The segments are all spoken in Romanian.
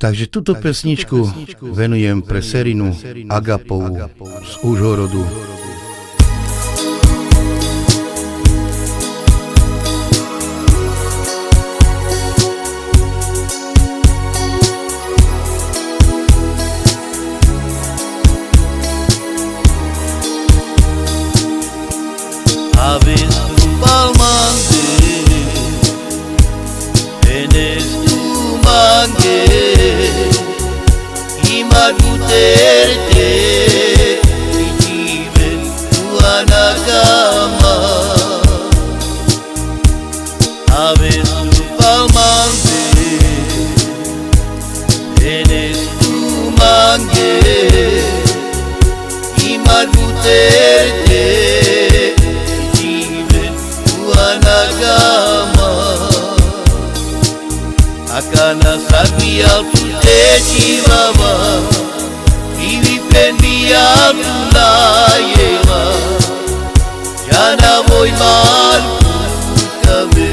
Takže túto pesničku venujem pre Serinu Agapovu z Užhorodu. Aves tu palmande, enes tu mange, imaguterte, ijiven tu anagama. Aves tu palmande, enes tu mange, imaguterte. Akana sarvial te chivava, ivi pendial la yeva, jana voy mal kame,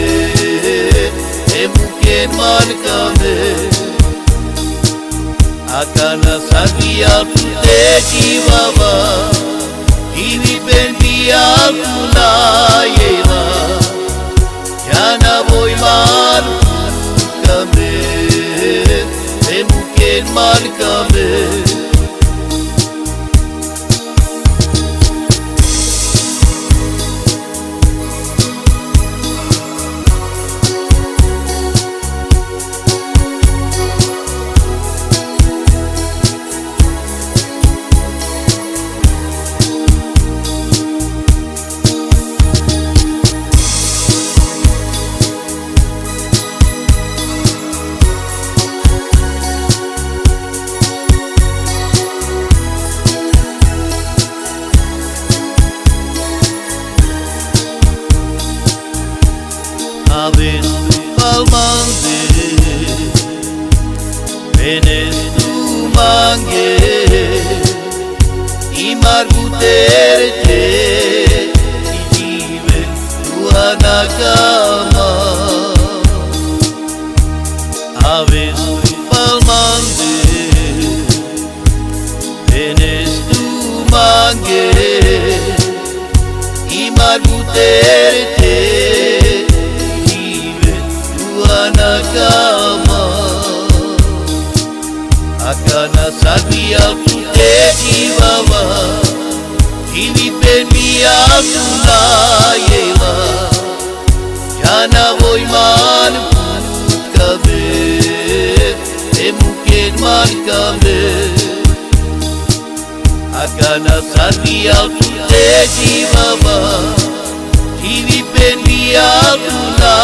emuken man kame. Akana sarvial te chivava, ivi pendial la yeva, jana voy mal kame, emuken man kame. Aves tu palmande, enes tu mange, imaguterte, ijiven tu anagama. Aves tu palmande, enes tu mange, imaguterte, anagama. Akana sarvial te chivava, ivi pendial la yeva, jana voy man kame, emuken man kame. Akana sarvial te chivava, ivi pendial la